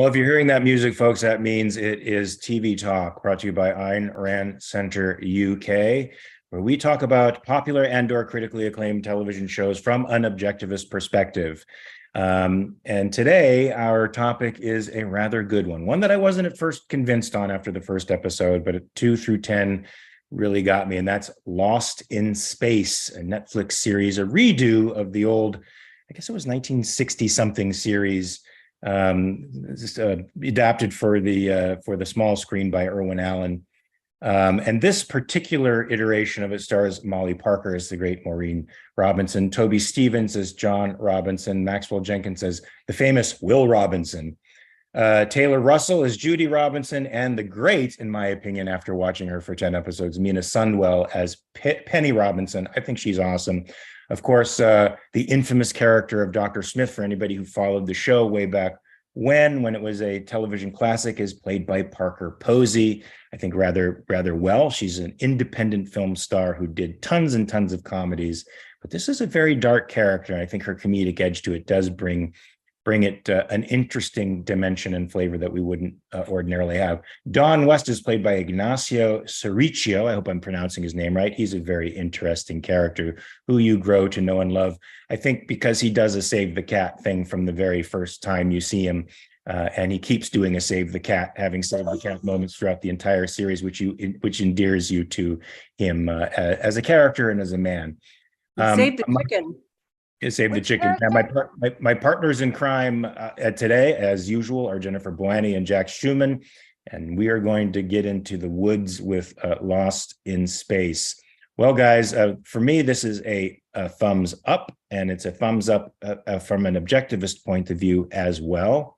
Well, if you're hearing that music, folks, that means it is TV Talk, brought to you by Ayn Rand Center UK, where we talk about popular and/or critically acclaimed television shows from an objectivist perspective. And today, our topic is a rather good one that I wasn't at first convinced on after the first episode, but 2 through 10 really got me, and that's Lost in Space, a Netflix series, a redo of the old, I guess it was 1960-something series, adapted for the small screen by Irwin Allen. And this particular iteration of it stars Molly Parker as the great Maureen Robinson, Toby Stephens as John Robinson, Maxwell Jenkins as the famous Will Robinson, Taylor Russell as Judy Robinson, and the great, in my opinion, after watching her for 10 episodes, Mina Sundwell as Penny Robinson. I think she's awesome. Of course, the infamous character of Dr. Smith, for anybody who followed the show way back when it was a television classic, is played by Parker Posey, I think rather well. She's an independent film star who did tons and tons of comedies, but this is a very dark character, and I think her comedic edge to it does bring it an interesting dimension and flavor that we wouldn't ordinarily have. Don West is played by Ignacio Cerricio. I hope I'm pronouncing his name right. He's a very interesting character who you grow to know and love. I think because he does a save the cat thing from the very first time you see him, and he keeps doing a save the cat, having save the cat moments throughout the entire series, which endears you to him as a character and as a man. Save the chicken. Save the chicken. Now, my partners in crime today, as usual, are Jennifer Bouani and Jack Schumann, and we are going to get into the woods with Lost in Space. Well, guys, for me, this is a thumbs up, and it's a thumbs up from an objectivist point of view as well.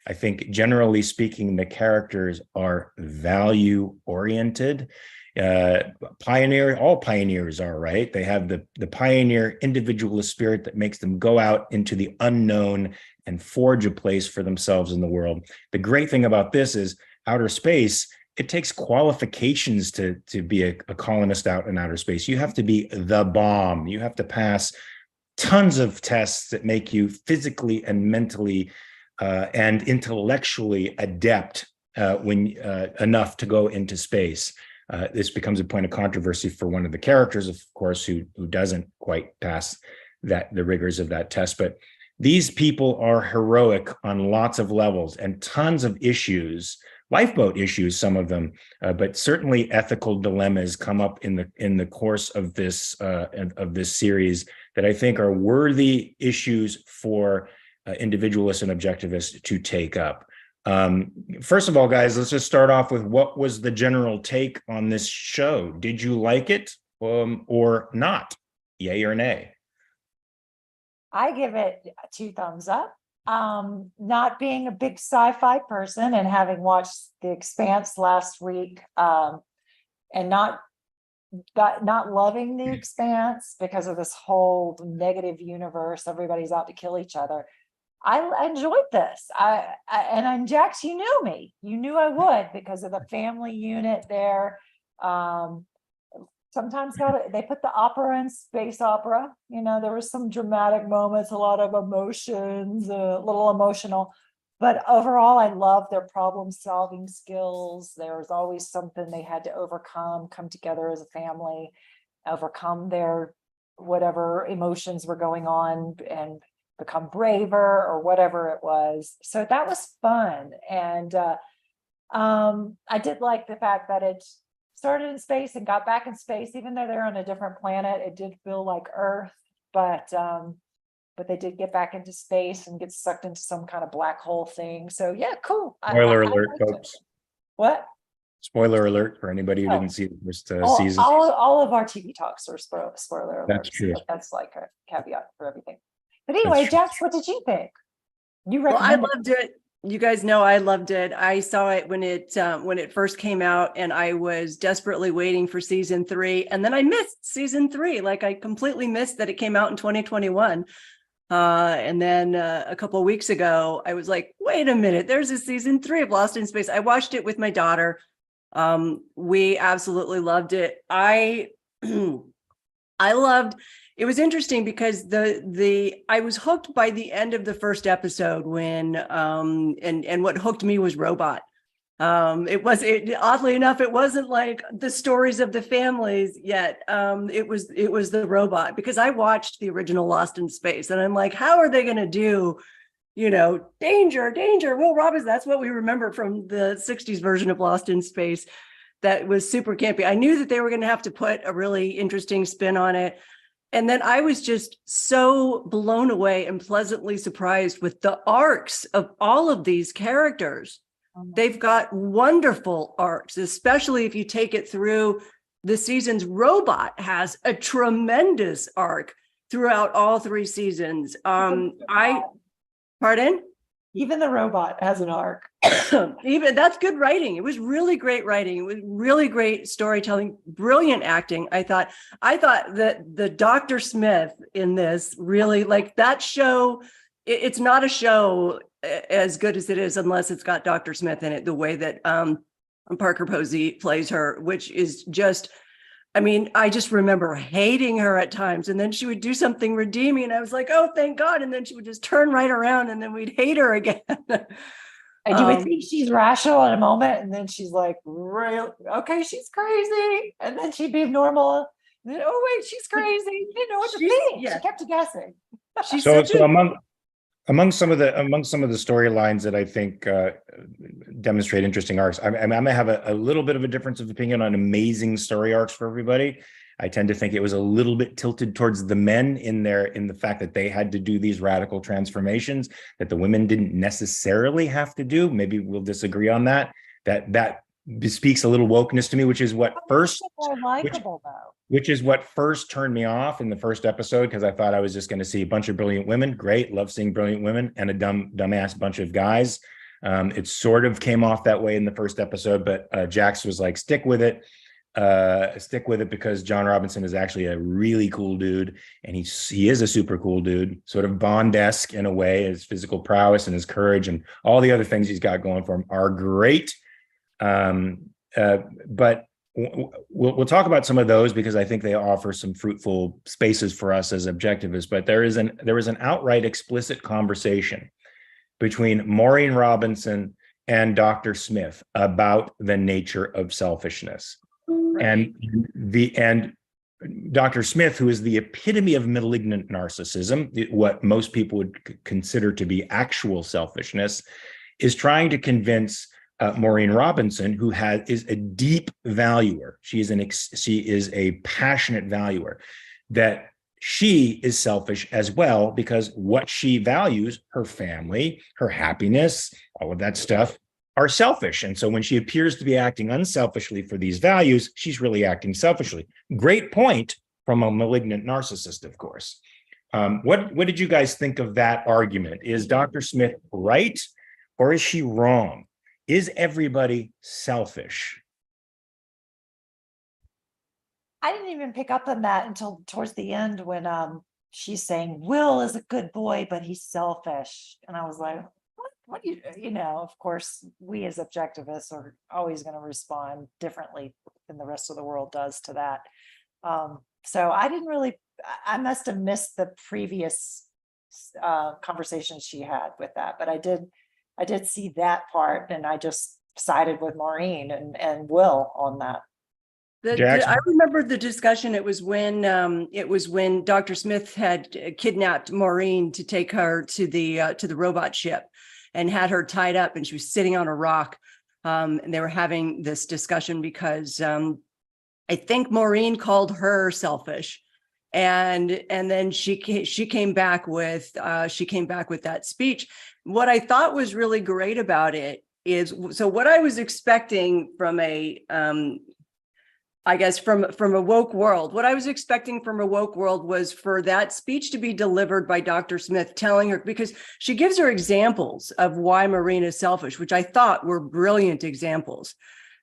I think, generally speaking, the characters are value-oriented. All pioneers are, right? They have the pioneer individualist spirit that makes them go out into the unknown and forge a place for themselves in the world. The great thing about this is outer space, it takes qualifications to be a colonist out in outer space. You have to be the bomb. You have to pass tons of tests that make you physically and mentally and intellectually adept enough to go into space. This becomes a point of controversy for one of the characters, of course, who doesn't quite pass the rigors of that test. But these people are heroic on lots of levels and tons of issues, lifeboat issues, some of them, but certainly ethical dilemmas come up in the course of this series that I think are worthy issues for individualists and objectivists to take up. First of all, guys, let's just start off with what was the general take on this show? Did you like it or not? Yay or nay? I give it 2 thumbs up. Not being a big sci-fi person and having watched The Expanse last week, and not loving The Expanse because of this whole negative universe, everybody's out to kill each other. I enjoyed this. And Jax, you knew me. You knew I would because of the family unit there. Sometimes they put the opera in space opera. You know, there were some dramatic moments, a lot of emotions, a little emotional. But overall, I love their problem-solving skills. There was always something they had to overcome, come together as a family, overcome their whatever emotions were going on, and become braver or whatever it was. So that was fun. And I did like the fact that it started in space and got back in space, even though they're on a different planet. It did feel like Earth, but they did get back into space and get sucked into some kind of black hole thing. So yeah, cool. Spoiler alert, folks. What? Spoiler alert for anybody who didn't see the first season. All of our TV talks are spoiler alerts. That's true. So that's like a caveat for everything. But anyway, Jax, what did you think? I loved it. You guys know I loved it. I saw it when it first came out, and I was desperately waiting for season 3. And then I missed season 3. Like, I completely missed that it came out in 2021. And then a couple of weeks ago, I was like, wait a minute, there's a season 3 of Lost in Space. I watched it with my daughter. We absolutely loved it. It was interesting because I was hooked by the end of the first episode when and what hooked me was Robot. Oddly enough, it wasn't like the stories of the families yet. It was the robot, because I watched the original Lost in Space and I'm like, how are they going to do, danger, Will Robinson? That's what we remember from the 60s version of Lost in Space. That was super campy. I knew that they were going to have to put a really interesting spin on it. And then I was just so blown away and pleasantly surprised with the arcs of all of these characters. They've got wonderful arcs, especially if you take it through the seasons. Robot has a tremendous arc throughout all 3 seasons. Pardon? Even the robot has an arc. Even that's good writing. It was really great writing. It was really great storytelling, brilliant acting. I thought that the Dr. Smith in this really, like, that show, it's not a show as good as it is unless it's got Dr. Smith in it, the way that Parker Posey plays her, which is just, I just remember hating her at times, and then she would do something redeeming and I was like, oh, thank God. And then she would just turn right around and then we'd hate her again. And you would think she's rational in a moment, and then she's like, okay, she's crazy. And then she'd be normal. And then, oh wait, she's crazy. You didn't know what to think. Yeah. She kept you guessing. Among some of the storylines that I think demonstrate interesting arcs, I may have a little bit of a difference of opinion on amazing story arcs for everybody. I tend to think it was a little bit tilted towards the men in the fact that they had to do these radical transformations that the women didn't necessarily have to do. Maybe we'll disagree on that. That bespeaks a little wokeness to me, which is what first turned me off in the first episode, because I thought I was just going to see a bunch of brilliant women. Great, love seeing brilliant women, and a dumbass bunch of guys. It sort of came off that way in the first episode, but Jax was like, stick with it because John Robinson is actually a really cool dude, and he is a super cool dude, sort of Bond-esque in a way. His physical prowess and his courage and all the other things he's got going for him are great. But we'll talk about some of those because I think they offer some fruitful spaces for us as objectivists. But there was an outright explicit conversation between Maureen Robinson and Dr. Smith about the nature of selfishness. Right. And Dr. Smith, who is the epitome of malignant narcissism, what most people would consider to be actual selfishness, is trying to convince Maureen Robinson, who is a deep valuer. She is a passionate valuer, that she is selfish as well, because what she values, her family, her happiness, all of that stuff, are selfish. And so when she appears to be acting unselfishly for these values, she's really acting selfishly. Great point from a malignant narcissist, of course. What did you guys think of that argument? Is Dr. Smith right, or is she wrong? Is everybody selfish? I didn't even pick up on that until towards the end when she's saying Will is a good boy, but he's selfish. And I was like, what do of course, we as objectivists are always going to respond differently than the rest of the world does to that. So I must have missed the previous conversation she had with that, but I did see that part, and I just sided with Maureen and Will on that. I remember the discussion. It was when Dr. Smith had kidnapped Maureen to take her to the robot ship, and had her tied up, and she was sitting on a rock. And they were having this discussion because I think Maureen called her selfish, and then she came back with that speech. What I thought was really great about it is, so what I was expecting from from a woke world, what I was expecting from a woke world was for that speech to be delivered by Dr. Smith, telling her, because she gives her examples of why Maureen is selfish, which I thought were brilliant examples.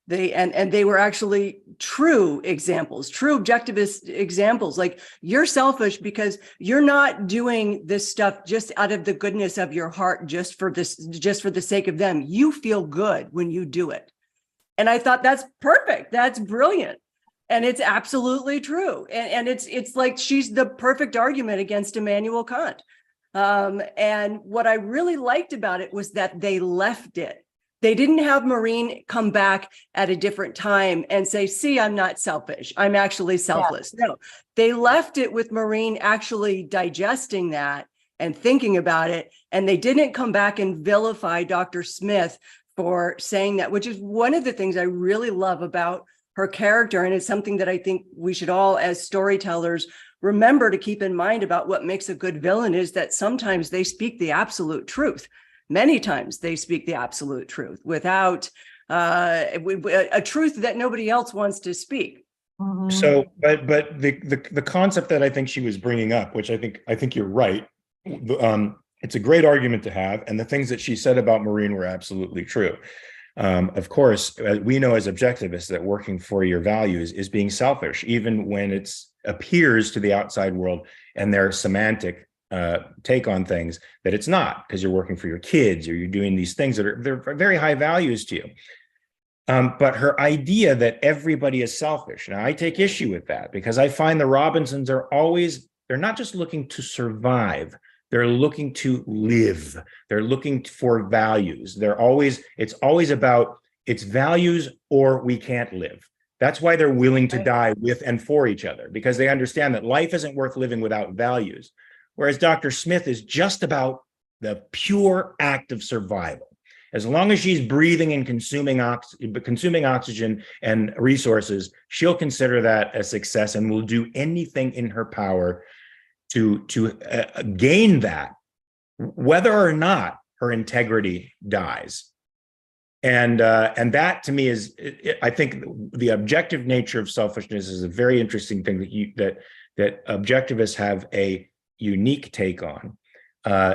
They were actually true examples, true objectivist examples. Like, you're selfish because you're not doing this stuff just out of the goodness of your heart, just for the sake of them. You feel good when you do it. And I thought, that's perfect. That's brilliant. And it's absolutely true. And it's like she's the perfect argument against Immanuel Kant. And what I really liked about it was that they left it. They didn't have Maureen come back at a different time and say, see, I'm not selfish. I'm actually selfless. Yeah. No, they left it with Maureen actually digesting that and thinking about it. And they didn't come back and vilify Dr. Smith for saying that, which is one of the things I really love about her character. And it's something that I think we should all, as storytellers, remember to keep in mind about what makes a good villain is that sometimes they speak the absolute truth. Many times they speak the absolute truth without a truth that nobody else wants to speak. Mhm. So, but the concept that I think she was bringing up, which I think you're right. It's a great argument to have, and the things that she said about Maureen were absolutely true. Of course, we know as objectivists that working for your values is being selfish, even when it appears to the outside world and their semantic take on things that it's not, because you're working for your kids or you're doing these things that they're very high values to you. But her idea that everybody is selfish, now I take issue with that because I find the Robinsons they're not just looking to survive. They're looking to live. They're looking for values. It's always about it's values or we can't live. That's why they're willing to die with and for each other, because they understand that life isn't worth living without values. Whereas Dr. Smith is just about the pure act of survival. As long as she's breathing and consuming oxygen and resources, she'll consider that a success and will do anything in her power to gain that, whether or not her integrity dies. And that to me is, I think the objective nature of selfishness is a very interesting thing that objectivists have a unique take on.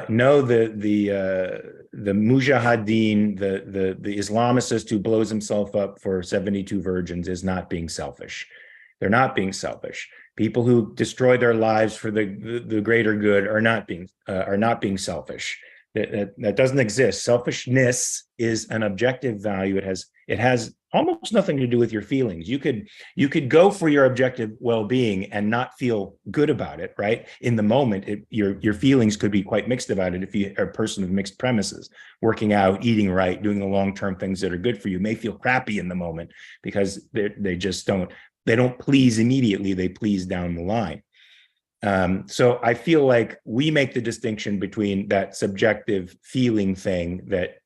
No, the mujahideen, the Islamicist who blows himself up for 72 virgins is not being selfish. They're not being selfish. People who destroy their lives for the greater good are not being selfish. That doesn't exist. Selfishness is an objective value. It has almost nothing to do with your feelings. You could go for your objective well-being and not feel good about it, right? In the moment, your feelings could be quite mixed about it. If you are a person of mixed premises, working out, eating right, doing the long-term things that are good for you may feel crappy in the moment because they just don't please immediately, they please down the line. So I feel like we make the distinction between that subjective feeling thing that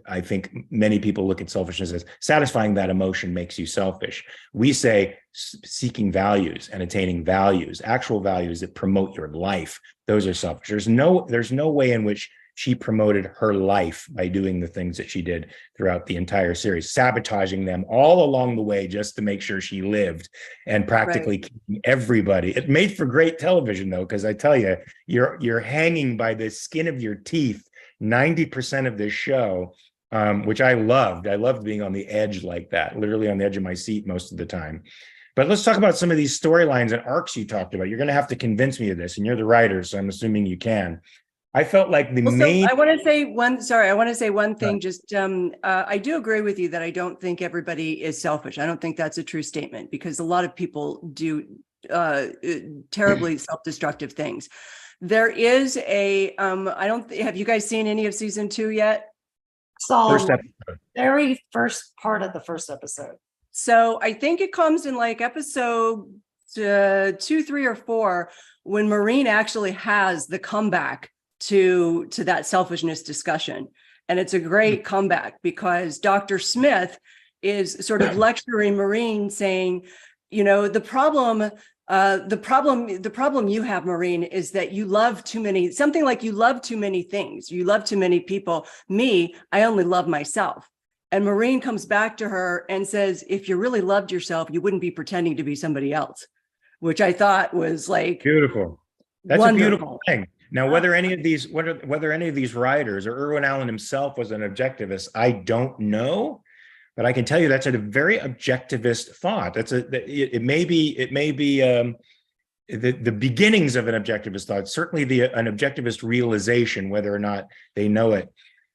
I think many people look at selfishness as satisfying that emotion makes you selfish. We say seeking values and attaining values, actual values that promote your life. Those are selfish. There's no way in which she promoted her life by doing the things that she did throughout the entire series, sabotaging them all along the way just to make sure she lived and practically keeping everybody. It made for great television, though, because I tell you, you're hanging by the skin of your teeth 90% of this show, which I loved. I loved being on the edge like that, literally on the edge of my seat most of the time. But let's talk about some of these storylines and arcs you talked about. You're going to have to convince me of this, and you're the writer, so I'm assuming you can. I felt like I want to say one thing. Just I do agree with you that I don't think everybody is selfish. I don't think that's a true statement because a lot of people do terribly self-destructive things. There is have you guys seen any of season 2 yet? Very first part of the first episode. So I think it comes in like episode 2, 3, or 4 when Maureen actually has the comeback to that selfishness discussion. And it's a great comeback because Dr. Smith is sort of lecturing Maureen saying, you know, the problem you have, Maureen, is that you love too many, something like you love too many things. You love too many people. Me, I only love myself. And Maureen comes back to her and says, if you really loved yourself, you wouldn't be pretending to be somebody else, which I thought was like beautiful. That's wonderful. A beautiful thing. Now, whether any of these writers or Irwin Allen himself was an objectivist, I don't know, but I can tell you that's a very objectivist thought. It may be the beginnings of an objectivist thought. Certainly, an objectivist realization, whether or not they know it.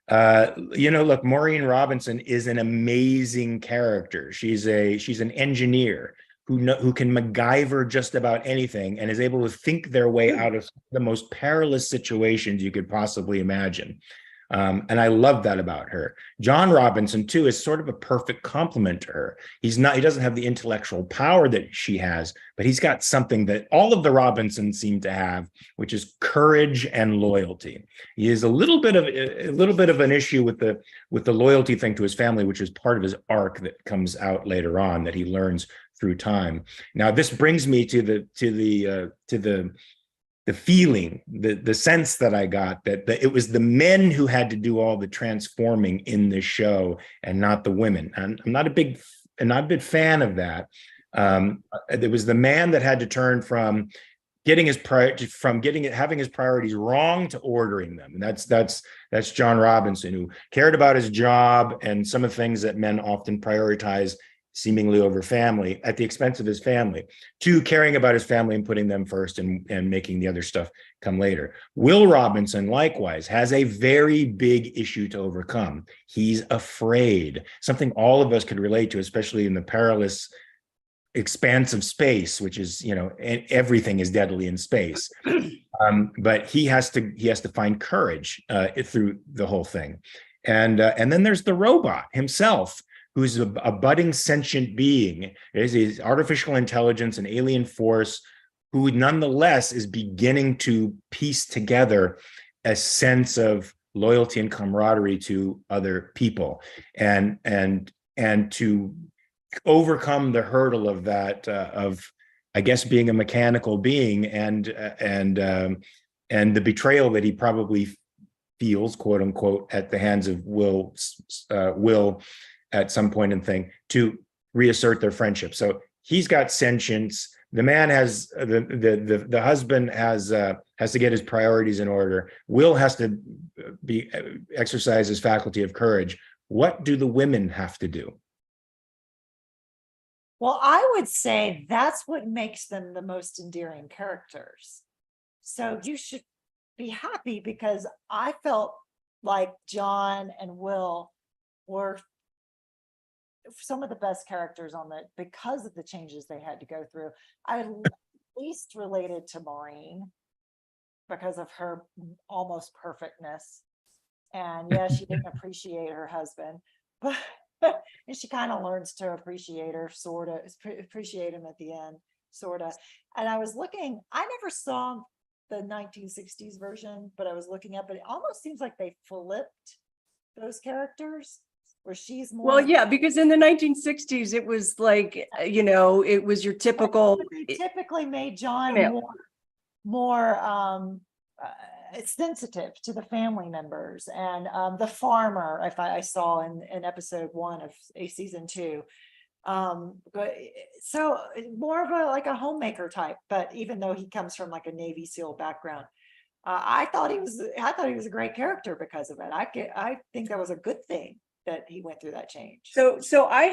Look, Maureen Robinson is an amazing character. She's an engineer who can MacGyver just about anything and is able to think their way out of the most perilous situations you could possibly imagine. And I love that about her. John Robinson, too, is sort of a perfect complement to her. He doesn't have the intellectual power that she has, but he's got something that all of the Robinsons seem to have, which is courage and loyalty. He has a little bit of an issue with the loyalty thing to his family, which is part of his arc that comes out later on that he learns through time. Now, this brings me to the feeling, the sense that I got that it was the men who had to do all the transforming in this show and not the women. And I'm not a big fan of that. It was the man that had to turn from having his priorities wrong to ordering them. And that's John Robinson, who cared about his job and some of the things that men often prioritize seemingly over family at the expense of his family, to caring about his family and putting them first and making the other stuff come later. Will Robinson, likewise, has a very big issue to overcome. He's afraid, something all of us could relate to, especially in the perilous expanse of space, which is, everything is deadly in space. But he has to find courage through the whole thing. And then there's the robot himself, who's a budding sentient being. Is artificial intelligence, an alien force, who nonetheless is beginning to piece together a sense of loyalty and camaraderie to other people, and to overcome the hurdle of that, of, I guess, being a mechanical being, and the betrayal that he probably feels, quote unquote, at the hands of Will at some point in thing, to reassert their friendship. So he's got sentience. The man has the husband has to get his priorities in order. Will has to exercise his faculty of courage. What do the women have to do? Well, I would say that's what makes them the most endearing characters. So you should be happy, because I felt like John and Will were some of the best characters on it because of the changes they had to go through. I least related to Maureen because of her almost perfectness. And yeah, she didn't appreciate her husband, but and she kind of learns to appreciate her, sort of appreciate him at the end, sort of. And I was looking, I never saw the 1960s version, but I was looking up, and it almost seems like they flipped those characters, where she's more. Well, yeah, because in the 1960s, it was like, it was your typical. Typically made John more sensitive to the family members, and the farmer, if I saw in episode 1 of season 2. But so more of a homemaker type, but even though he comes from like a Navy SEAL background, I thought he was a great character because of it. I think that was a good thing that he went through that change. So I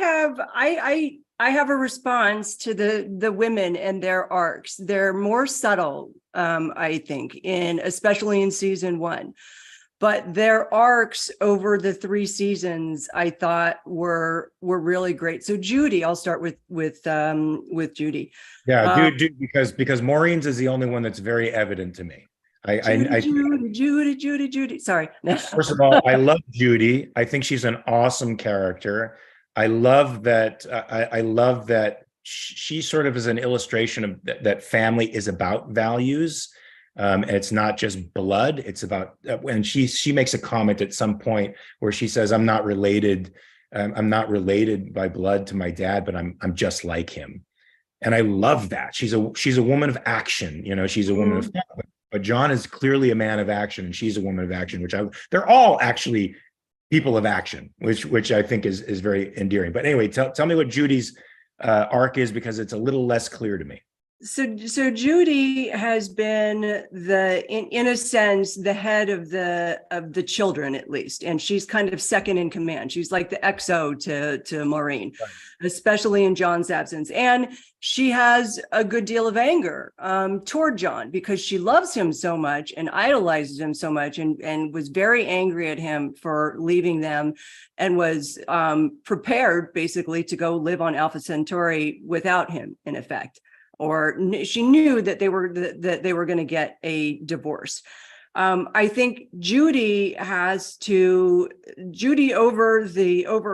have a response to the women and their arcs. They're more subtle, I think, especially in season 1. But their arcs over the 3 seasons, I thought were really great. So Judy, I'll start with Judy. Yeah, because Maureen's is the only one that's very evident to me. Judy. Sorry. First of all, I love Judy. I think she's an awesome character. I love that. I love that she sort of is an illustration of that family is about values. And it's not just blood. It's about, and she makes a comment at some point where she says, "I'm not related by blood to my dad, but I'm just like him." And I love that. She's a woman of action. She's a woman of, but John is clearly a man of action, and she's a woman of action, they're all actually people of action, which I think is very endearing. But anyway, tell me what Judy's arc is, because it's a little less clear to me. So Judy has been in a sense, the head of the children, at least, and she's kind of second in command. She's like the XO to Maureen, Right. especially in John's absence. And she has a good deal of anger toward John because she loves him so much and idolizes him so much, and was very angry at him for leaving them, and was prepared basically to go live on Alpha Centauri without him, in effect. Or she knew that they were going to get a divorce. I think Judy over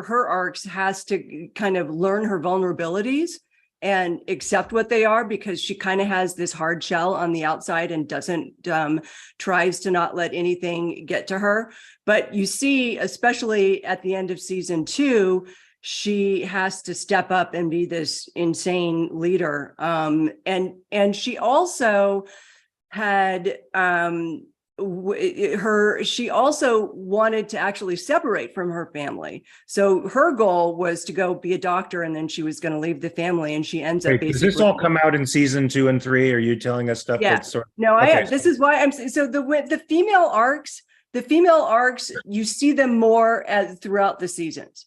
her arcs has to kind of learn her vulnerabilities and accept what they are, because she kind of has this hard shell on the outside and tries to not let anything get to her. But you see, especially at the end of season 2, she has to step up and be this insane leader. And she also had she also wanted to actually separate from her family. So her goal was to go be a doctor, and then she was going to leave the family, and she ends up basically. Does this all come out in season 2 and 3? Are you telling us stuff that's sort of... No, okay. This is why I'm so the female arcs, you see them more throughout the seasons.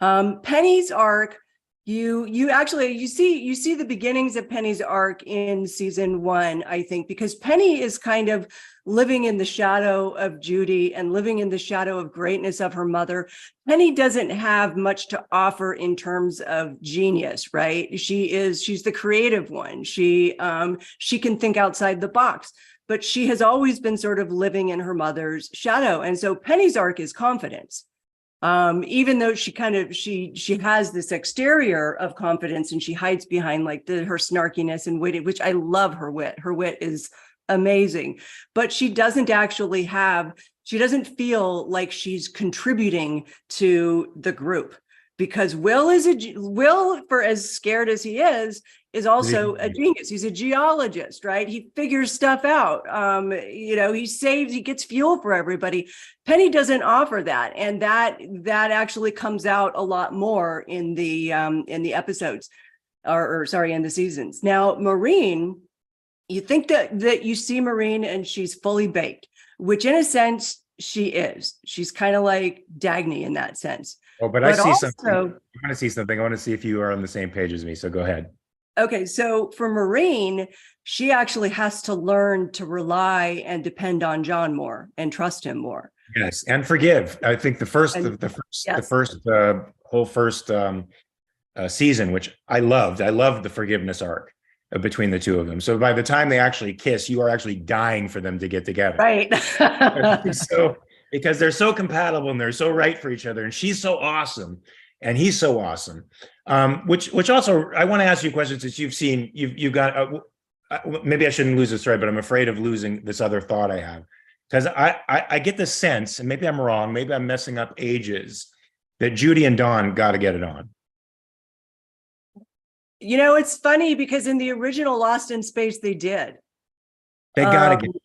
Penny's arc, you see the beginnings of Penny's arc in season 1, I think, because Penny is kind of living in the shadow of Judy and living in the shadow of greatness of her mother. Penny doesn't have much to offer in terms of genius, right? She's the creative one. She can think outside the box, but she has always been sort of living in her mother's shadow. And so Penny's arc is confidence. Even though she has this exterior of confidence, and she hides behind like her snarkiness and wit, which I love. Her wit is amazing, but she doesn't feel like she's contributing to the group, because Will, for as scared as he is also a genius. He's a geologist, right? He figures stuff out. He gets fuel for everybody. Penny doesn't offer that. And that actually comes out a lot more in the episodes, in the seasons. Now, Maureen, you think that you see Maureen and she's fully baked, which in a sense she is. She's kind of like Dagny in that sense. Oh, but I see something. I want to see something. I want to see if you are on the same page as me. So go ahead. Okay, so for Maureen, she actually has to learn to rely and depend on John more and trust him more. Yes, and forgive. I think the first season, which I loved. I loved the forgiveness arc between the two of them. So by the time they actually kiss, you are actually dying for them to get together. Right. So because they're so compatible and they're so right for each other, and she's so awesome and he's so awesome. Which also, I want to ask you a question, since you've got, maybe I shouldn't lose this thread, but I'm afraid of losing this other thought I have. Because I get the sense, and maybe I'm wrong, maybe I'm messing up ages, that Judy and Dawn got to get it on. It's funny because in the original Lost in Space, they did. They got to get it.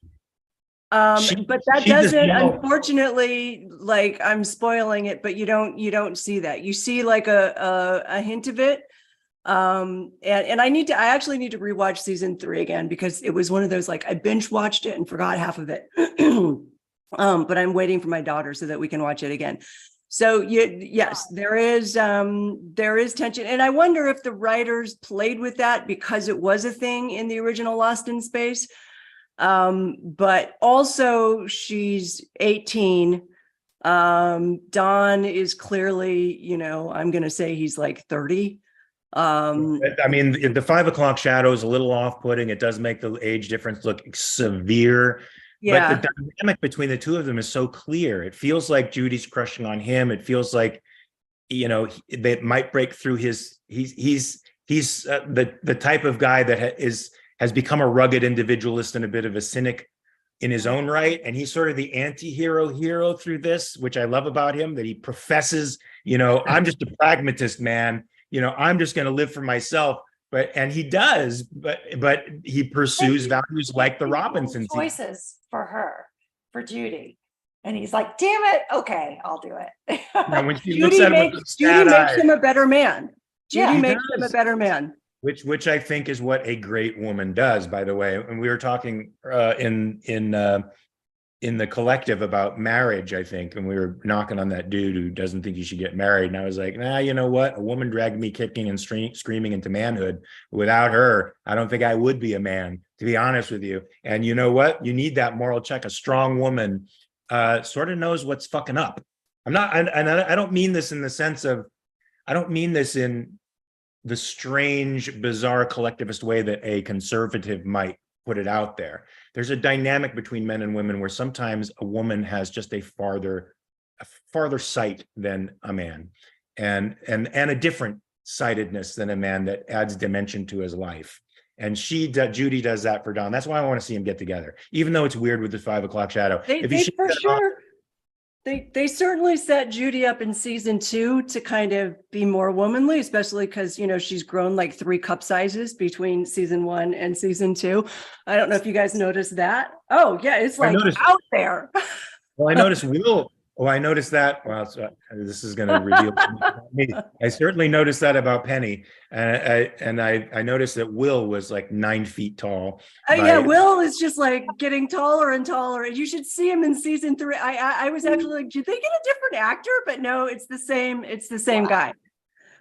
But that doesn't, unfortunately, like, I'm spoiling it, but you don't see that. You see like a hint of it. And I actually need to rewatch season 3 again, because it was one of those, like, I binge watched it and forgot half of it. But I'm waiting for my daughter so that we can watch it again. So yes, there is tension. And I wonder if the writers played with that because it was a thing in the original Lost in Space. But also she's 18. Don is clearly, I'm going to say he's like 30. I mean, the 5 o'clock shadow is a little off-putting. It does make the age difference look severe. Yeah. But the dynamic between the two of them is so clear. It feels like Judy's crushing on him. It feels like, they might break through he's the type of guy that has become a rugged individualist and a bit of a cynic in his own right. And he's sort of the anti-hero through this, which I love about him, that he professes, I'm just a pragmatist, man. I'm just going to live for myself. And he does, but he pursues values like the Robinson choices for Judy. And he's like, damn it. Okay, I'll do it. Judy makes him a better man. Judy makes him a better man. which I think is what a great woman does, by the way. And we were talking in the collective about marriage, I think, and we were knocking on that dude who doesn't think you should get married. And I was like, nah, you know what? A woman dragged me kicking and screaming into manhood. Without her, I don't think I would be a man, to be honest with you. And you know what? You need that moral check. A strong woman sort of knows what's fucking up. I don't mean this in the sense of, I don't mean this in the strange, bizarre collectivist way that a conservative might put it out there. There's a dynamic between men and women where sometimes a woman has just a farther sight than a man, and a different sightedness than a man that adds dimension to his life. And Judy does that for Don. That's why I want to see them get together, even though it's weird with the 5 o'clock shadow. They certainly set Judy up in season 2 to kind of be more womanly, especially because, you know, she's grown like 3 cup sizes between season 1 and season 2. I don't know if you guys noticed that. Oh yeah, it's like out there. Well, I noticed Will. Oh, I noticed that. Well, this is going to reveal me. I certainly noticed that about Penny, and I noticed that Will was like 9 feet tall. Yeah, Will is just like getting taller and taller. You should see him in season 3. I was actually like, did they get a different actor? But no, it's the same. It's the same guy.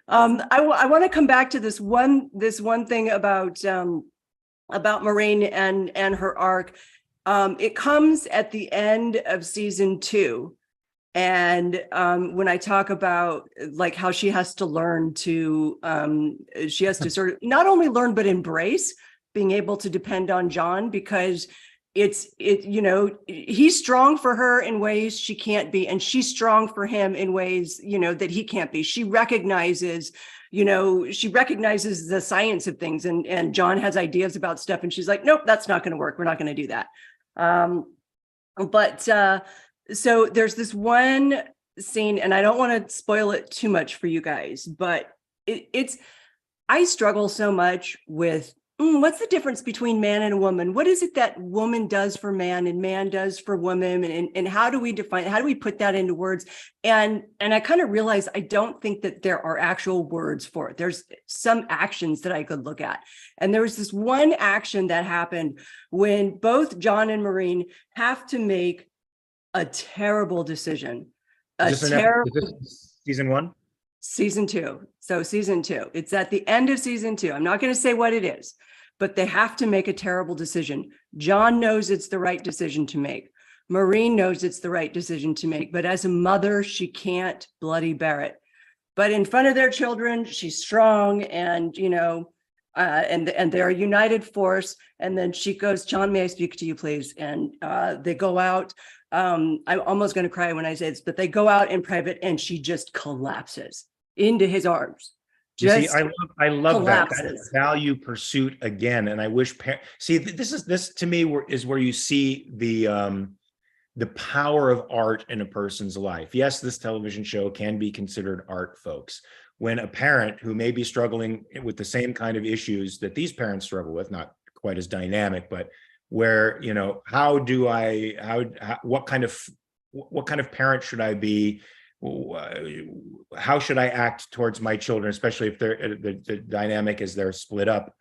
I want to come back to this one thing about Maureen and her arc. It comes at the end of season 2. And when I talk about like how she has to learn to, she has to sort of not only learn, but embrace being able to depend on John, because you know, he's strong for her in ways she can't be. And she's strong for him in ways, you know, that he can't be. She recognizes the science of things, and John has ideas about stuff. And she's like, nope, that's not going to work. We're not going to do that. So there's this one scene, and I don't want to spoil it too much for you guys, but I struggle so much with what's the difference between man and woman? What is it that woman does for man and man does for woman? And how do we put that into words? And I kind of realize I don't think that there are actual words for it. There's some actions that I could look at. And there was this one action that happened when both John and Maureen have to make a terrible decision. Season 1? Season 2. So season 2. It's at the end of season 2. I'm not going to say what it is, but they have to make a terrible decision. John knows it's the right decision to make. Maureen knows it's the right decision to make. But as a mother, she can't bloody bear it. But in front of their children, she's strong, and, you know, and they're a united force. And then she goes, John, may I speak to you, please? And they go out. I'm almost going to cry when I say this, but they go out in private, and she just collapses into his arms. See, I love that. That's value pursuit again. And I wish, this to me is where you see the power of art in a person's life. Yes, this television show can be considered art, folks. When a parent who may be struggling with the same kind of issues that these parents struggle with, not quite as dynamic, but where, you know, what kind of parent should I be? How should I act towards my children, especially if the dynamic is they're split up?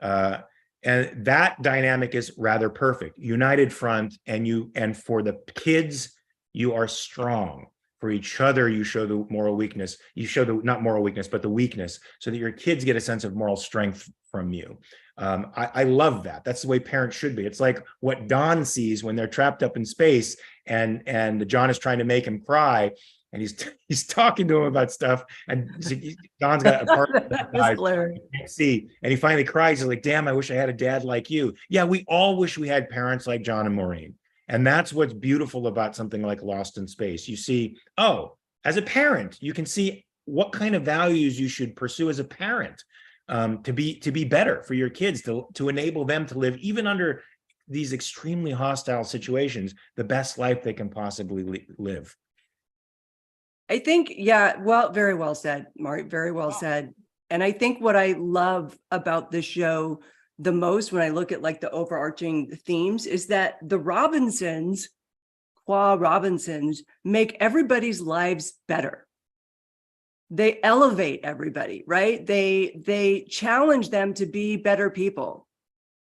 And that dynamic is rather perfect. United front, and for the kids, you are strong. For each other, you show the moral weakness. You show not moral weakness, but the weakness, so that your kids get a sense of moral strength from you. I love that. That's the way parents should be. It's like what Don sees when they're trapped up in space, and John is trying to make him cry, and he's talking to him about stuff, and Don's got a part of that guy you can't see, and he finally cries. He's like, "Damn, I wish I had a dad like you." Yeah, we all wish we had parents like John and Maureen. And that's what's beautiful about something like Lost in Space. You see, as a parent, you can see what kind of values you should pursue as a parent, to be better for your kids, to enable them to live, even under these extremely hostile situations, the best life they can possibly live. I think, yeah, well, very well said, Mark, very well said. And I think what I love about this show the most, when I look at like the overarching themes, is that the Robinsons make everybody's lives better. they elevate everybody, right? They challenge them to be better people.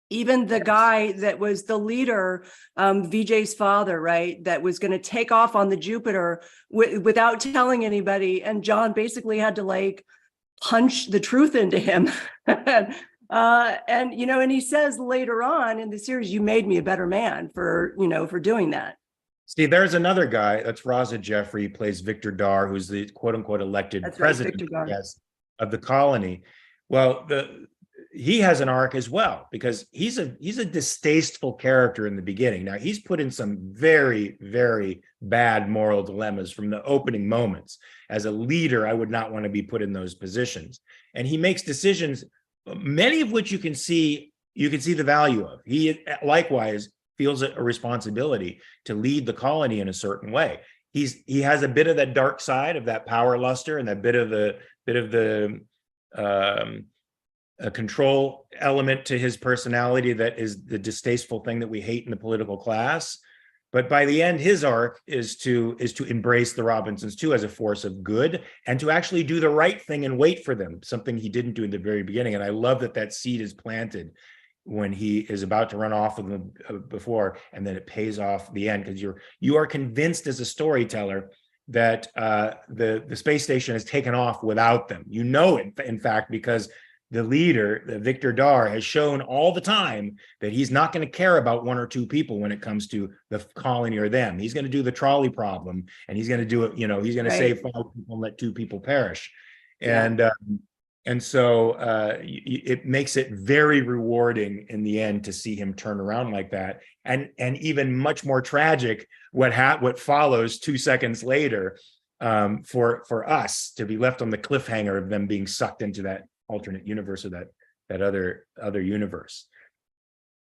Even the guy that was the leader, VJ's father, right, that was going to take off on the Jupiter without telling anybody, and John basically had to like punch the truth into him. And and he says later on in the series, "You made me a better man for doing that." See, there's another guy, that's Raza Jeffrey, plays Victor Dar, who's the quote unquote elected president, yes, of the colony. Well, he has an arc as well, because he's a distasteful character in the beginning. Now, he's put in some very, very bad moral dilemmas from the opening moments. As a leader, I would not want to be put in those positions. And he makes decisions, many of which you can see the value of. He likewise feels a responsibility to lead the colony in a certain way. He has a bit of that dark side of that power luster, and that bit of the a control element to his personality that is the distasteful thing that we hate in the political class. But by the end, his arc is to embrace the Robinsons too as a force of good, and to actually do the right thing and wait for them, something he didn't do in the very beginning. And I love that seed is planted when he is about to run off with them before, and then it pays off the end, because you are convinced as a storyteller that the space station has taken off without them. You know it, in fact, because the leader, Victor Dar, has shown all the time that he's not going to care about one or two people when it comes to the colony or them. He's going to do the trolley problem, and he's going to do it. He's going to save 5 people and let 2 people perish. Yeah. And so it makes it very rewarding in the end to see him turn around like that, and even much more tragic what follows 2 seconds later, for us to be left on the cliffhanger of them being sucked into that alternate universe, or that other universe.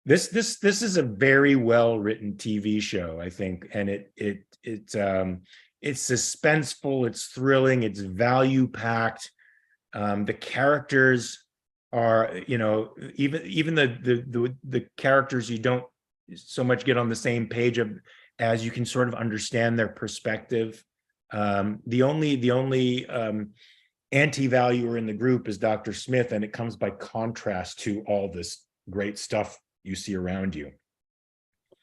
This is a very well written TV show, I think, and it's suspenseful, it's thrilling, it's value packed. The characters are, even the characters you don't so much get on the same page of, as you can sort of understand their perspective. The only anti-valuer in the group is Dr. Smith, and it comes by contrast to all this great stuff you see around you.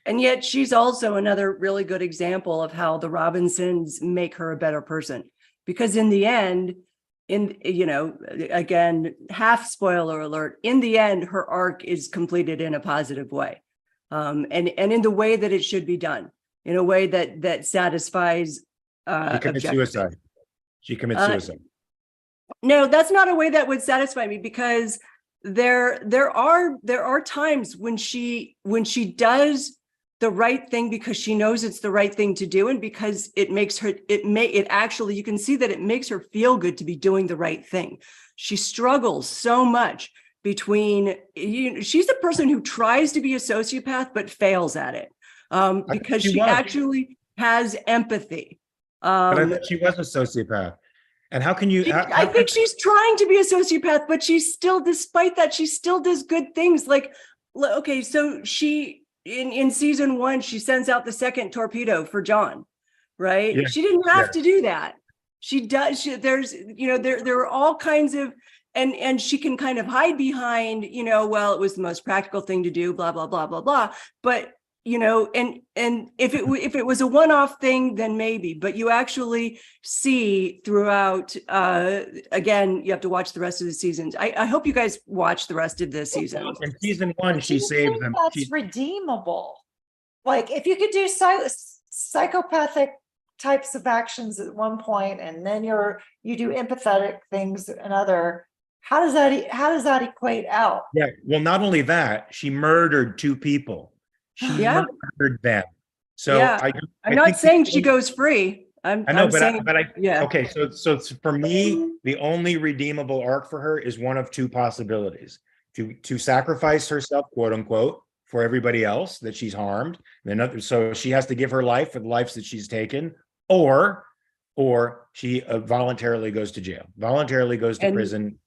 And yet she's also another really good example of how the Robinsons make her a better person, because in the end, again, half spoiler alert, in the end, her arc is completed in a positive way, and in the way that it should be done, in a way that satisfies. She commits suicide. She commits suicide. No, that's not a way that would satisfy me, because there are times when she does the right thing because she knows it's the right thing to do, and because it makes her, you can see that it makes her feel good to be doing the right thing. She struggles so much between, she's a person who tries to be a sociopath but fails at it, because she actually has empathy. But I thought she was a sociopath. And how can you? I think she's trying to be a sociopath, but she's still, despite that, she still does good things. Like, okay, so she in season 1, she sends out the second torpedo for John, right? Yeah. She didn't have to do that. She does. There's, there are all kinds of, and she can kind of hide behind, well, it was the most practical thing to do, blah blah blah blah blah. But and if it was a one-off thing, then maybe, but you actually see throughout, again, you have to watch the rest of the seasons. I hope you guys watch the rest of the season. In season 1, she saves them. That's redeemable. Like, if you could do psychopathic types of actions at one point, and then you do empathetic things another, how does that equate out? Yeah, well, not only that, she murdered 2 people. She murdered them. So yeah. I'm not saying she goes free. Okay. So for me, the only redeemable arc for her is one of 2 possibilities: to sacrifice herself, quote unquote, for everybody else that she's harmed. So she has to give her life for the lives that she's taken, or she voluntarily goes to jail, voluntarily goes to prison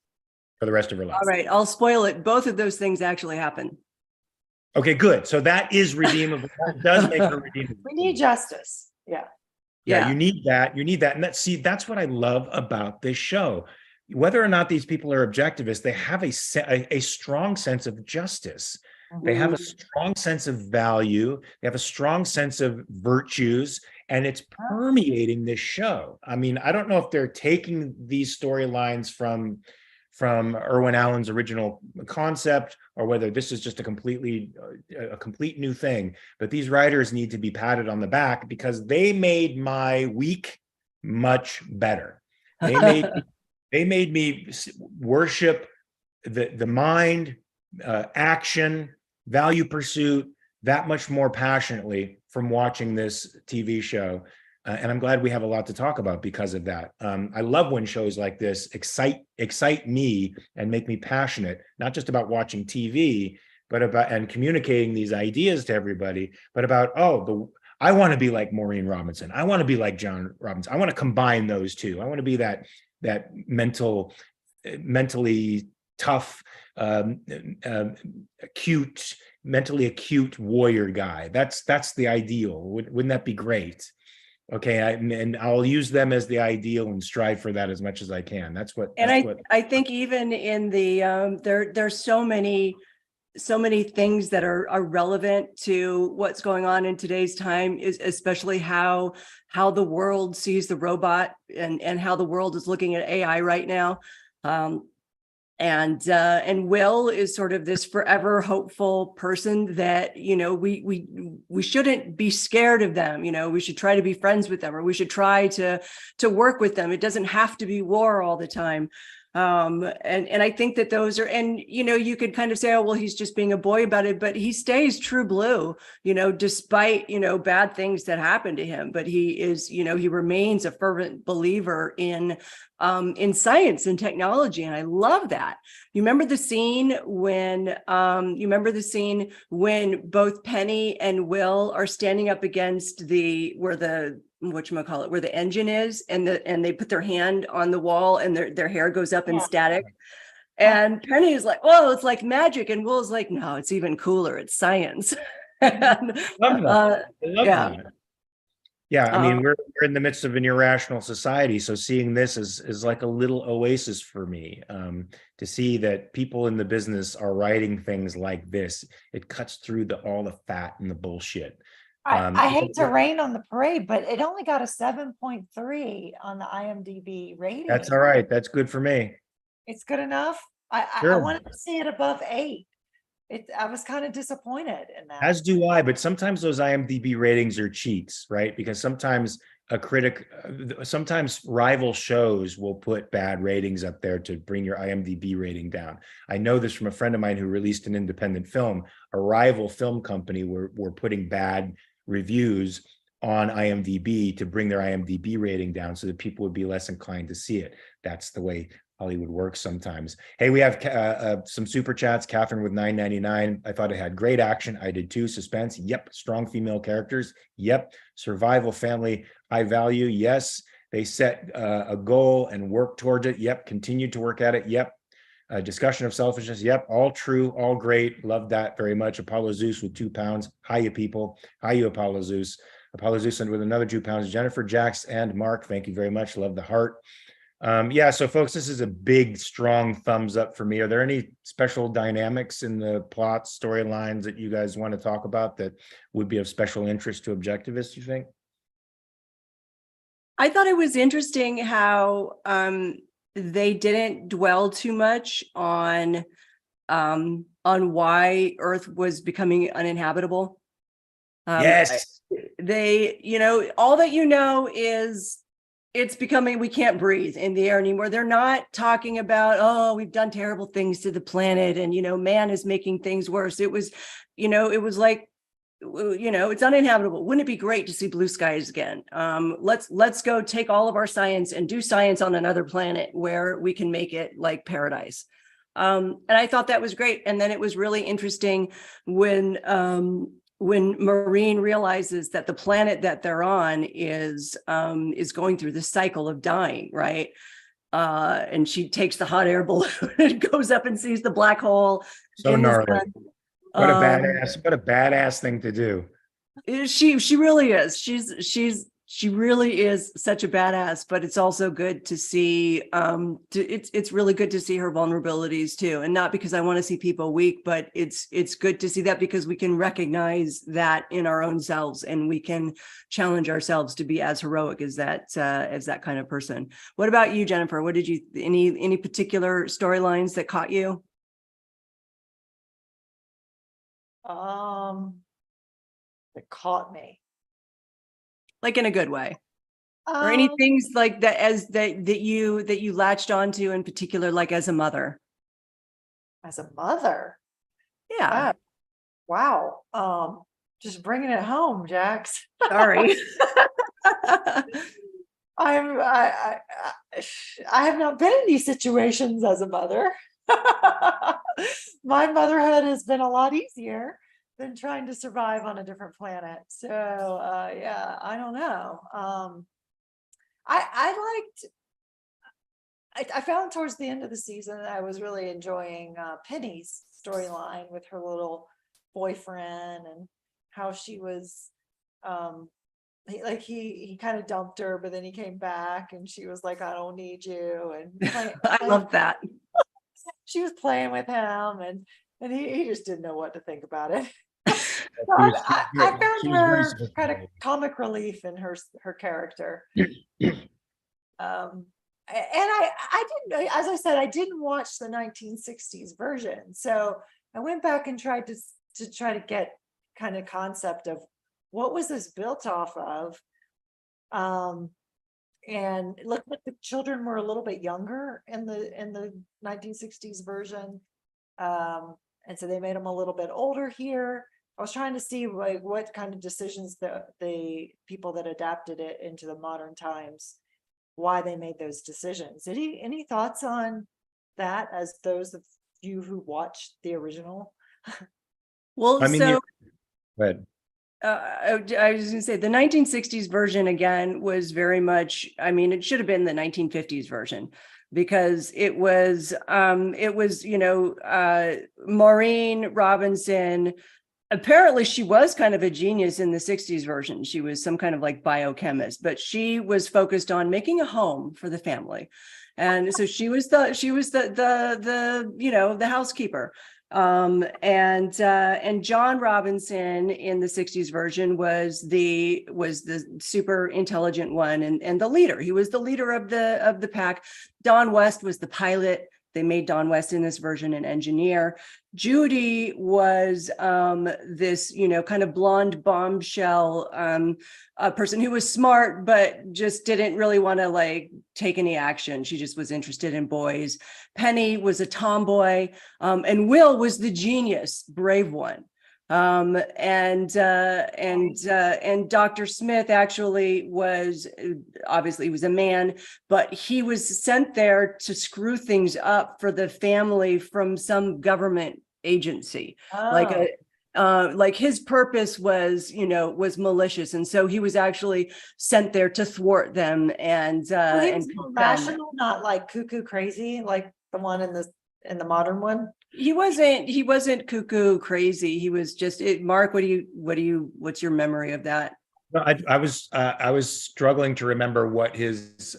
for the rest of her life. All right, I'll spoil it. Both of those things actually happen. Okay, good. So that is redeemable. That does make her redeemable. We need justice. Yeah. Yeah, you need that. You need that. And that's what I love about this show. Whether or not these people are objectivists, they have a strong sense of justice. They have a strong sense of value. They have a strong sense of virtues, and it's permeating this show. I mean, I don't know if they're taking these storylines from Irwin Allen's original concept, or whether this is just a complete new thing. But these writers need to be patted on the back because they made my week much better. They made me worship the mind, action, value pursuit that much more passionately from watching this TV show. And I'm glad we have a lot to talk about because of that. I love when shows like this excite me and make me passionate, not just about watching TV, but about and communicating these ideas to everybody, but about, I want to be like Maureen Robinson. I want to be like John Robinson. I want to combine those two. I want to be that mentally tough, mentally acute warrior guy. That's the ideal. Wouldn't that be great? Okay, and I'll use them as the ideal and strive for that as much as I can. I think even in the there's so many things that are relevant to what's going on in today's time, is especially how the world sees the robot and how the world is looking at AI right now. And Will is sort of this forever hopeful person that, we shouldn't be scared of them. We should try to be friends with them, or we should try to work with them. It doesn't have to be war all the time. And I think that those are, and, you could kind of say, oh, well, he's just being a boy about it, but he stays true blue, despite, bad things that happen to him. But he is, he remains a fervent believer in science and technology. And I love that. You remember the scene when both Penny and Will are standing up against where the engine is, and they put their hand on the wall and their hair goes up in static. And Penny is like, "Whoa, it's like magic." And Will's like, "No, it's even cooler. It's science." And, I love that. Yeah, I mean, we're in the midst of an irrational society, so seeing this is like a little oasis for me. To see that people in the business are writing things like this, it cuts through all the fat and the bullshit. I hate to rain on the parade, but it only got a 7.3 on the IMDb rating. That's all right. That's good for me. It's good enough. I wanted to see it above 8. I was kind of disappointed in that. As do I, but sometimes those IMDb ratings are cheats, right? Because sometimes sometimes rival shows will put bad ratings up there to bring your IMDb rating down. I know this from a friend of mine who released an independent film. A rival film company were putting bad reviews on IMDb to bring their IMDb rating down so that people would be less inclined to see it. That's the way Hollywood works sometimes. Hey, we have some super chats. Catherine with $9.99. I thought it had great action. I did too. Suspense. Yep. Strong female characters. Yep. Survival, family, high value. Yes. They set a goal and work towards it. Yep. Continued to work at it. Yep. Discussion of selfishness. Yep. All true. All great. Love that very much. Apollo Zeus with 2 pounds. Hiya, people. Hiya, Apollo Zeus. Apollo Zeus and with another 2 pounds. Jennifer, Jax, and Mark. Thank you very much. Love the heart. So folks, this is a big, strong thumbs up for me. Are there any special dynamics in the plot storylines that you guys want to talk about that would be of special interest to Objectivists, you think? I thought it was interesting how they didn't dwell too much on why Earth was becoming uninhabitable. Yes. All that is it's becoming, we can't breathe in the air anymore. They're not talking about, oh, we've done terrible things to the planet and, man is making things worse. It was like, it's uninhabitable. Wouldn't it be great to see blue skies again? Let's go take all of our science and do science on another planet where we can make it like paradise. And I thought that was great. And then it was really interesting when Maureen realizes that the planet that they're on is going through the cycle of dying, right? And she takes the hot air balloon and goes up and sees the black hole. So gnarly. What a badass thing to do. She really is. She's she really is such a badass, but it's also good to see, it's really good to see her vulnerabilities too. And not because I want to see people weak, but it's good to see that because we can recognize that in our own selves and we can challenge ourselves to be as heroic as that kind of person. What about you, Jennifer? What did you, any particular storylines that caught you? That caught me. Like in a good way, or any things like that that you latched onto in particular, like as a mother. As a mother, Yeah. wow. Just bringing it home, Jax. Sorry. I have not been in these situations as a mother. My motherhood has been a lot easier than trying to survive on a different planet. So yeah, I don't know. I found towards the end of the season I was really enjoying Penny's storyline with her little boyfriend and how she was he kind of dumped her, but then he came back and she was like, I don't need you. And I love that. She was playing with him and he just didn't know what to think about it. I found her kind of comic relief in her character. And I didn't, as I said, I didn't watch the 1960s version. So I went back and tried to try to get kind of concept of what was this built off of. And it looked like the children were a little bit younger in the 1960s version. And so they made them a little bit older here. I was trying to see like what kind of decisions the people that adapted it into the modern times, why they made those decisions. Any thoughts on that as those of you who watched the original? Well, I mean, so go ahead. I was going to say the 1960s version again was very much, I mean, it should have been the 1950s version because it was, Maureen Robinson. Apparently she was kind of a genius in the 60s version. She was some kind of like biochemist, but she was focused on making a home for the family. And so she was the housekeeper. And John Robinson in the 60s version was the super intelligent one and the leader. He was the leader of the pack. Don West was the pilot. They made Don West in this version an engineer. Judy was this, kind of blonde bombshell person who was smart, but just didn't really want to like take any action. She just was interested in boys. Penny was a tomboy, and Will was the genius, brave one. And Dr. Smith actually was, obviously he was a man, but he was sent there to screw things up for the family from some government agency. Like his purpose was, was malicious. And so he was actually sent there to thwart them and rational, not like cuckoo crazy, like the one in the modern one. He wasn't cuckoo crazy. He was just Mark, what's your memory of that? No, I was struggling to remember what his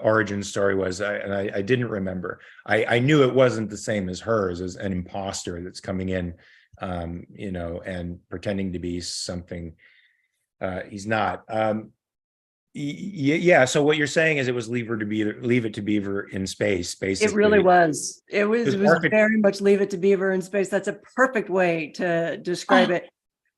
origin story was. I didn't remember. I knew it wasn't the same as hers, as an imposter that's coming in, and pretending to be something he's not. Yeah. So what you're saying is it was Leave It to Beaver in space, basically. It really was. It was very much Leave It to Beaver in space. That's a perfect way to describe it.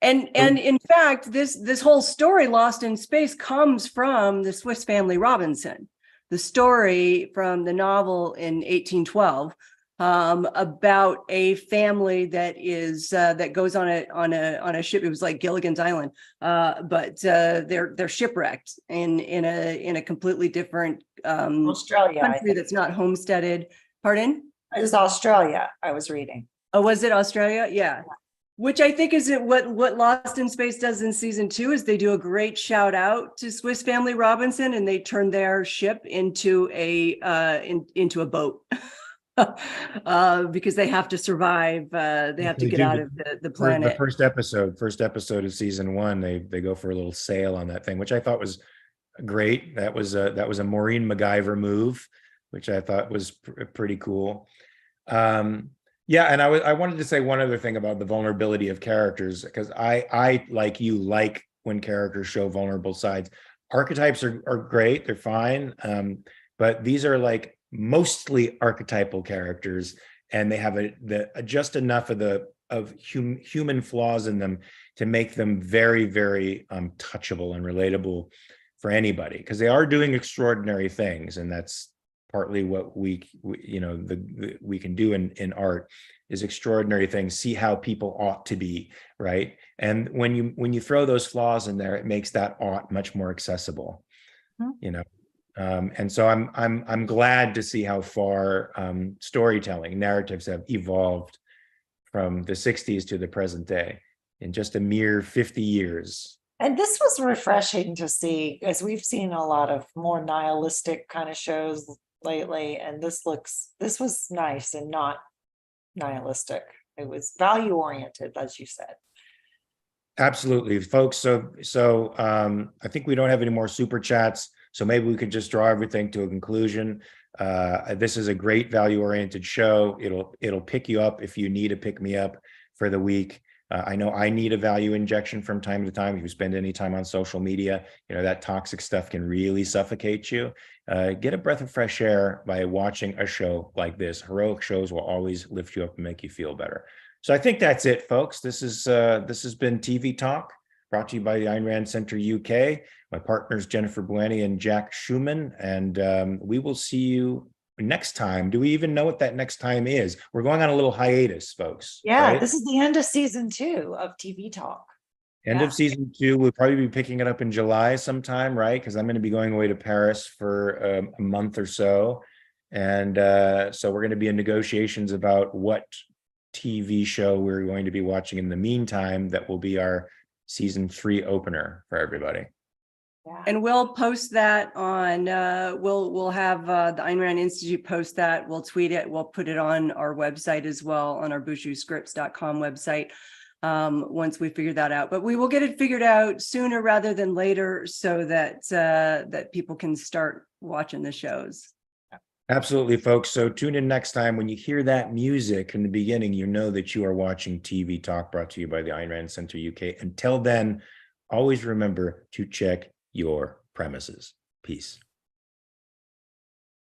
And in fact, this whole story, Lost in Space, comes from the Swiss Family Robinson, the story from the novel in 1812 about a family that goes on a ship. It was like Gilligan's Island, but they're shipwrecked in a completely different Australia country that's not homesteaded. Pardon? It was Australia. I was reading. Oh, was it Australia? Yeah. Which I think is what Lost in Space does in season 2 is they do a great shout out to Swiss Family Robinson and they turn their ship into a boat. because they have to survive. They have to They get do out the- of the The planet. first episode of season one, they go for a little sail on that thing, which I thought was great. That was a Maureen MacGyver move, which I thought was pretty cool. Yeah, and I wanted to say one other thing about the vulnerability of characters, because I like you like when characters show vulnerable sides. Archetypes are great, they're fine, but these are like mostly archetypal characters, and they have just enough of human flaws in them to make them very, very touchable and relatable for anybody, because they are doing extraordinary things, and that's partly what we can do in art, is extraordinary things, see how people ought to be, right? And when you throw those flaws in there, it makes that ought much more accessible. And so I'm glad to see how far storytelling narratives have evolved from the 60s to the present day in just a mere 50 years. And this was refreshing to see, as we've seen a lot of more nihilistic kind of shows lately, and this was nice and not nihilistic. It was value oriented, as you said. Absolutely, folks. So I think we don't have any more super chats, so maybe we could just draw everything to a conclusion. This is a great value oriented show. It'll pick you up if you need a pick me up for the week. I know I need a value injection from time to time. If you spend any time on social media, that toxic stuff can really suffocate you. Get a breath of fresh air by watching a show like this. Heroic shows will always lift you up and make you feel better. So I think that's it, folks. This has been TV Talk, brought to you by the Ayn Rand Center UK. My partners, Jennifer Bouani and Jack Schumann, and we will see you next time. Do we even know what that next time is? We're going on a little hiatus, folks. Yeah, right? This is the end of season 2 of TV Talk. End of season 2. We'll probably be picking it up in July sometime, right? Because I'm going to be going away to Paris for a month or so. And so we're going to be in negotiations about what TV show we're going to be watching in the meantime that will be our season 3 opener for everybody. Yeah. And we'll post that on, we'll have the Ayn Rand Institute post that. We'll tweet it. We'll put it on our website as well, on our bouchuscripts.com website, once we figure that out. But we will get it figured out sooner rather than later, so that that people can start watching the shows. Absolutely, folks. So tune in next time. When you hear that music in the beginning, you know that you are watching TV Talk, brought to you by the Ayn Rand Center UK. Until then, always remember to check your premises. Peace.